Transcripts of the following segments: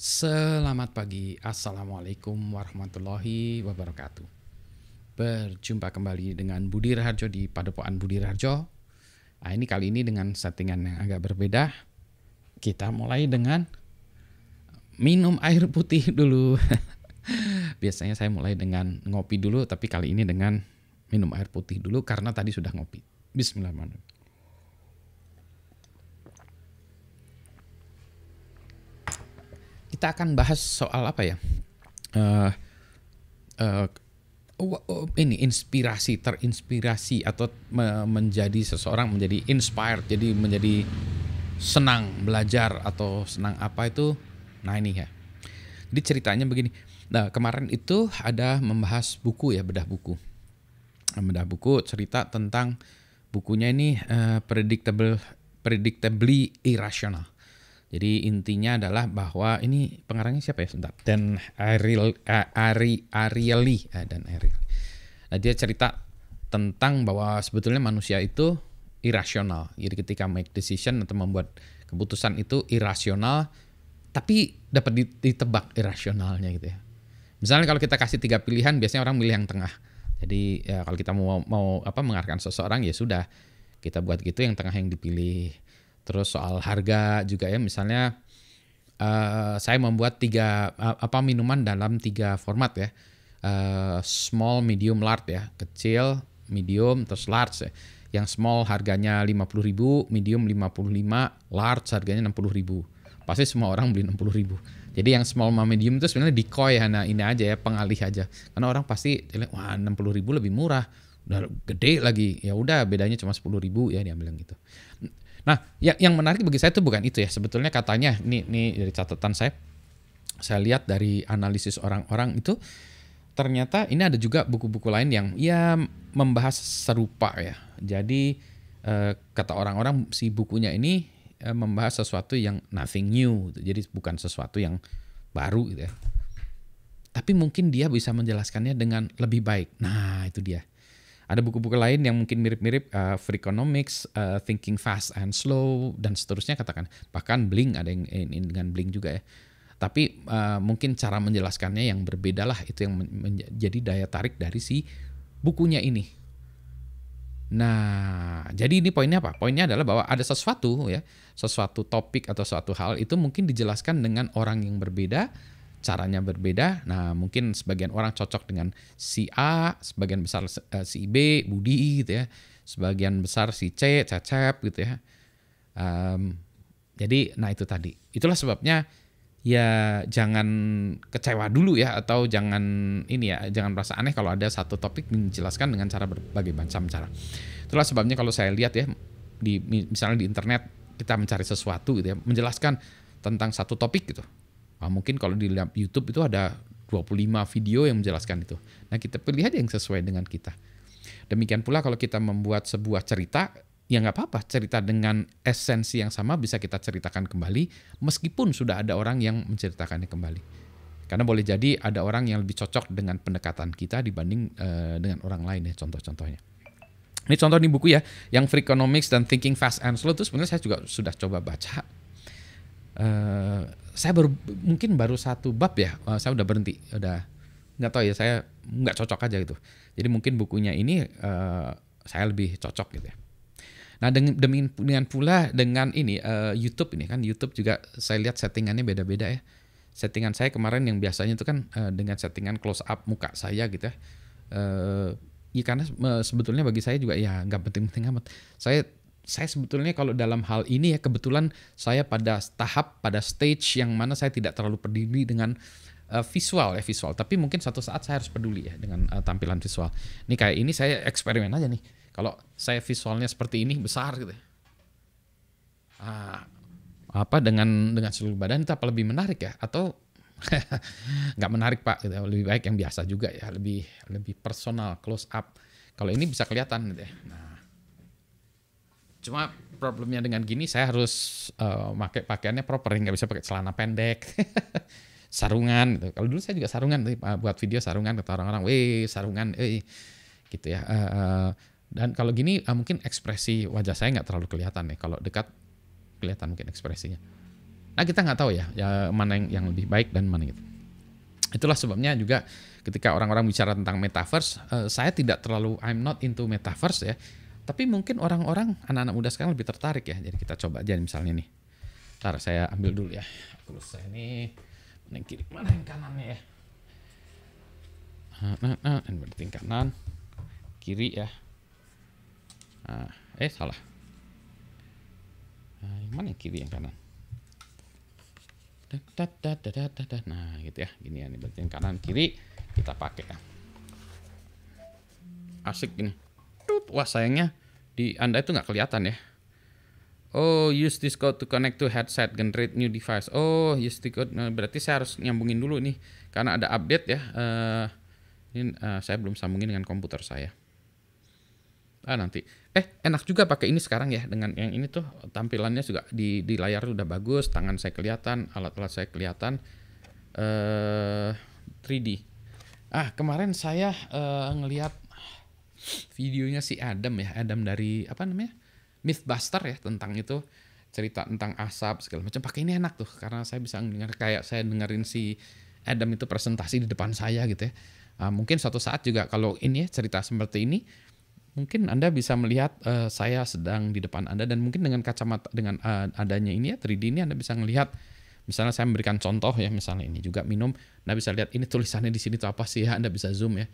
Selamat pagi, Assalamualaikum warahmatullahi wabarakatuh. Berjumpa kembali dengan Budi Raharjo di Padepokan Budi Raharjo. Nah, ini kali ini dengan settingan yang agak berbeda. Kita mulai dengan minum air putih dulu. Biasanya saya mulai dengan ngopi dulu, tapi kali ini dengan minum air putih dulu karena tadi sudah ngopi. Bismillahirrahmanirrahim. Kita akan bahas soal apa ya? Eh, eh, ini terinspirasi atau menjadi seseorang menjadi inspired, jadi menjadi senang belajar atau senang apa itu. Nah ini ya. Jadi ceritanya begini. Nah kemarin itu ada membahas buku ya, bedah buku cerita tentang bukunya ini predictably irrational. Jadi intinya adalah bahwa ini pengarangnya siapa ya? Sebentar. Dan Ariely. Nah, dia cerita tentang bahwa sebetulnya manusia itu irasional. Jadi ketika make decision atau membuat keputusan itu irasional, tapi dapat ditebak irasionalnya gitu ya. Misalnya kalau kita kasih 3 pilihan, biasanya orang milih yang tengah. Jadi ya kalau kita mau mengarahkan seseorang ya sudah, kita buat gitu yang tengah yang dipilih. Terus soal harga juga ya, misalnya saya membuat 3 minuman dalam 3 format ya. Small, medium, large ya. Kecil, medium, terus large ya. Yang small harganya 50.000, medium 55, large harganya 60.000. Pasti semua orang beli 60.000. Jadi yang small sama medium itu sebenarnya decoy, nah ini aja ya, pengalih aja. Karena orang pasti wah 60.000 lebih murah, udah gede lagi. Ya udah bedanya cuma 10.000 ya, dia bilang gitu. Nah, yang menarik bagi saya itu bukan itu ya. Sebetulnya katanya, ini dari catatan saya lihat dari analisis orang-orang itu, ternyata ini ada juga buku-buku lain yang ya membahas serupa ya. Jadi kata orang-orang si bukunya ini membahas sesuatu yang nothing new, jadi bukan sesuatu yang baru gitu ya. Tapi mungkin dia bisa menjelaskannya dengan lebih baik. Nah itu dia. Ada buku-buku lain yang mungkin mirip-mirip, Freakonomics, Thinking Fast and Slow, dan seterusnya katakan. Bahkan Blink, ada yang dengan Blink juga ya. Tapi mungkin cara menjelaskannya yang berbeda lah, itu yang menjadi daya tarik dari si bukunya ini. Nah, jadi ini poinnya apa? Poinnya adalah bahwa ada sesuatu ya, sesuatu topik atau suatu hal itu mungkin dijelaskan dengan orang yang berbeda, caranya berbeda. Nah, mungkin sebagian orang cocok dengan si A, sebagian besar si B, Budi gitu ya. Sebagian besar si C, Cecep gitu ya. Jadi, nah itu tadi. Itulah sebabnya ya jangan kecewa dulu ya, atau jangan ini ya, jangan merasa aneh kalau ada satu topik dijelaskan dengan cara berbagai macam cara. Itulah sebabnya kalau saya lihat ya, misalnya di internet kita mencari sesuatu gitu ya, menjelaskan tentang satu topik gitu. Nah, mungkin kalau di YouTube itu ada 25 video yang menjelaskan itu. Nah, kita pilih aja yang sesuai dengan kita. Demikian pula kalau kita membuat sebuah cerita, ya nggak apa-apa, cerita dengan esensi yang sama bisa kita ceritakan kembali, meskipun sudah ada orang yang menceritakannya kembali. Karena boleh jadi ada orang yang lebih cocok dengan pendekatan kita dibanding dengan orang lain ya, contoh-contohnya. Ini contoh di buku ya, yang Freakonomics dan Thinking Fast and Slow itu sebenarnya saya juga sudah coba baca. Saya mungkin baru 1 bab ya, saya udah berhenti, udah nggak tahu ya, saya nggak cocok aja gitu. Jadi mungkin bukunya ini saya lebih cocok gitu ya. Nah dengan pula dengan ini YouTube ini kan, YouTube juga saya lihat settingannya beda-beda ya. Settingan saya kemarin yang biasanya itu kan dengan settingan close up muka saya gitu ya. Ya karena sebetulnya bagi saya juga ya nggak penting-penting amat. Saya sebetulnya kalau dalam hal ini ya, kebetulan saya pada stage yang mana saya tidak terlalu peduli dengan visual, tapi mungkin suatu saat saya harus peduli ya dengan tampilan visual. Ini kayak ini saya eksperimen aja nih. Kalau saya visualnya seperti ini besar gitu. Apa dengan seluruh badan itu apa lebih menarik ya, atau nggak menarik Pak gitu. Lebih baik yang biasa juga ya, lebih personal, close up. Kalau ini bisa kelihatan gitu ya. Nah, cuma problemnya dengan gini, saya harus pakai pakaiannya proper, nggak bisa pakai celana pendek, sarungan gitu. Kalau dulu saya juga sarungan, buat video sarungan, kata orang-orang, weh sarungan, gitu ya. Dan kalau gini mungkin ekspresi wajah saya nggak terlalu kelihatan nih. Kalau dekat kelihatan mungkin ekspresinya. Nah kita nggak tahu ya mana yang lebih baik dan mana gitu. Itulah sebabnya juga ketika orang-orang bicara tentang metaverse, saya tidak terlalu, I'm not into metaverse ya. Tapi mungkin orang-orang, anak-anak muda sekarang lebih tertarik ya. Jadi kita coba aja misalnya nih. Ntar saya ambil dulu ya. Terus saya ini mana yang kiri, mana yang kanannya ya. Ini berarti kanan, kiri ya. Salah. Yang mana yang kiri yang kanan? Nah gitu ya, gini ya, ini berarti yang kanan kiri kita pakai ya. Asik gini. Wah sayangnya di Anda itu nggak kelihatan ya. Oh, use this code to connect to headset, generate new device. Oh, use the code. Nah, berarti saya harus nyambungin dulu nih, karena ada update ya. Ini saya belum sambungin dengan komputer saya. Nanti. Enak juga pakai ini sekarang ya, dengan yang ini tuh tampilannya juga di layar udah bagus, tangan saya kelihatan, alat-alat saya kelihatan. 3D. Kemarin saya ngelihat videonya si Adam ya, Adam dari apa namanya? Mythbuster ya, tentang itu, cerita tentang asap segala macam. Pakai ini enak tuh, karena saya bisa dengar kayak saya dengerin si Adam itu presentasi di depan saya gitu ya. Mungkin suatu saat juga kalau ini ya, cerita seperti ini, mungkin Anda bisa melihat saya sedang di depan Anda, dan mungkin dengan kacamata, dengan adanya ini ya 3D ini, Anda bisa melihat, misalnya saya memberikan contoh ya, misalnya ini juga minum, Anda bisa lihat ini tulisannya di sini tuh apa sih ya, Anda bisa zoom ya.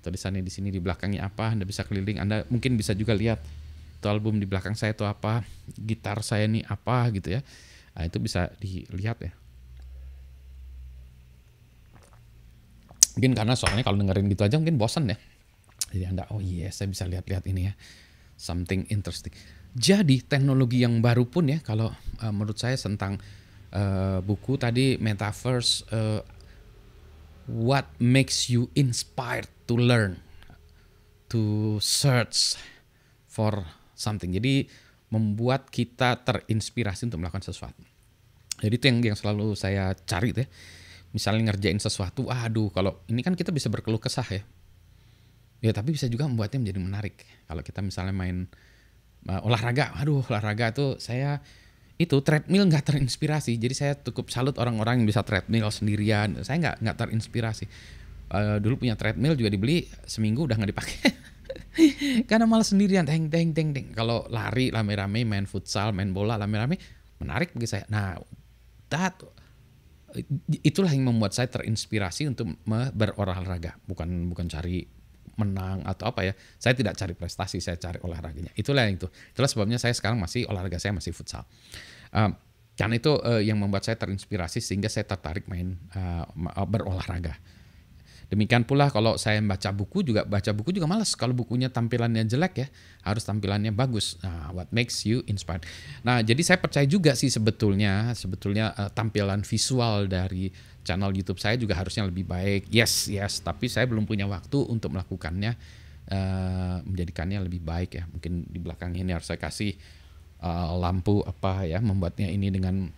Tulisannya di sini di belakangnya apa, Anda bisa keliling, Anda mungkin bisa juga lihat itu album di belakang saya itu apa, gitar saya ini apa gitu ya. Itu bisa dilihat ya. Mungkin karena soalnya kalau dengerin gitu aja mungkin bosan ya. Jadi Anda, oh iya saya bisa lihat-lihat ini ya. Something interesting. Jadi teknologi yang baru pun ya, kalau menurut saya tentang buku tadi Metaverse, what makes you inspired to learn, to search for something. Jadi membuat kita terinspirasi untuk melakukan sesuatu. Jadi itu yang selalu saya cari tuh ya. Misalnya ngerjain sesuatu, kalau ini kan kita bisa berkeluh kesah ya. Ya tapi bisa juga membuatnya menjadi menarik. Kalau kita misalnya main olahraga, olahraga tuh saya itu treadmill nggak terinspirasi. Jadi saya cukup salut orang-orang yang bisa treadmill sendirian. Saya nggak terinspirasi. Dulu punya treadmill juga dibeli, seminggu udah nggak dipakai. Karena malas sendirian, deng. Kalau lari rame-rame, main futsal, main bola rame-rame, menarik bagi saya. Nah, itulah yang membuat saya terinspirasi untuk berolahraga. Bukan cari menang atau apa ya. Saya tidak cari prestasi, saya cari olahraganya. Itulah sebabnya saya sekarang olahraga saya masih futsal. Karena itu yang membuat saya terinspirasi sehingga saya tertarik berolahraga. Demikian pula kalau saya baca buku juga malas kalau bukunya tampilannya jelek ya, harus tampilannya bagus. Nah, what makes you inspired. Nah, jadi saya percaya juga sih sebetulnya tampilan visual dari channel YouTube saya juga harusnya lebih baik. Yes, tapi saya belum punya waktu untuk melakukannya, menjadikannya lebih baik ya. Mungkin di belakang ini harus saya kasih lampu apa ya, membuatnya ini dengan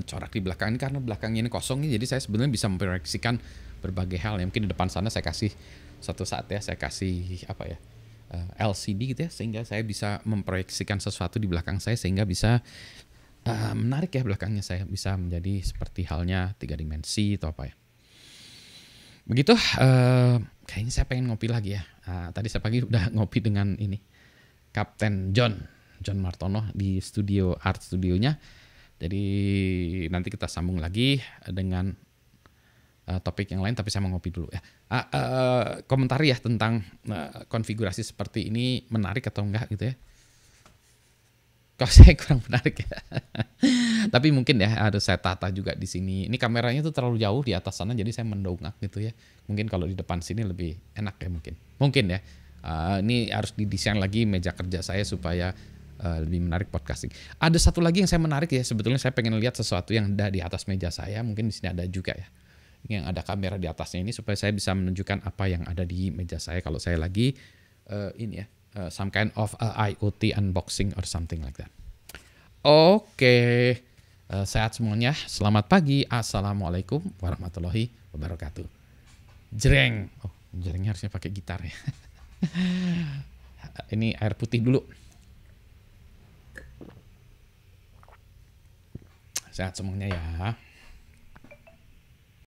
corak di belakang ini, karena belakangnya ini kosong, jadi saya sebenarnya bisa memproyeksikan berbagai hal ya. Mungkin di depan sana saya kasih suatu saat ya, saya kasih LCD gitu ya, sehingga saya bisa memproyeksikan sesuatu di belakang saya, sehingga bisa menarik ya, belakangnya saya bisa menjadi seperti halnya 3 dimensi atau apa ya. Begitu. Kayaknya saya pengen ngopi lagi ya. Tadi saya pagi udah ngopi dengan ini Kapten John Martono di art studionya. Jadi nanti kita sambung lagi dengan topik yang lain, tapi saya mau ngopi dulu ya. Komentar ya tentang konfigurasi seperti ini menarik atau enggak gitu ya. Kalau saya kurang menarik ya. Tapi mungkin ya harus saya tata juga di sini. Ini kameranya tuh terlalu jauh di atas sana, jadi saya mendongak gitu ya. Mungkin kalau di depan sini lebih enak ya mungkin. Mungkin ya. Ini harus didesain lagi meja kerja saya supaya lebih menarik podcasting. Ada satu lagi yang saya menarik ya, sebetulnya saya pengen lihat sesuatu yang ada di atas meja saya. Mungkin di sini ada juga ya, yang ada kamera di atasnya ini, supaya saya bisa menunjukkan apa yang ada di meja saya kalau saya lagi some kind of IoT unboxing or something like that. Oke. Sehat semuanya, selamat pagi, assalamualaikum warahmatullahi wabarakatuh. Jreng. Jrengnya harusnya pakai gitar ya. Ini air putih dulu. Sehat semuanya ya.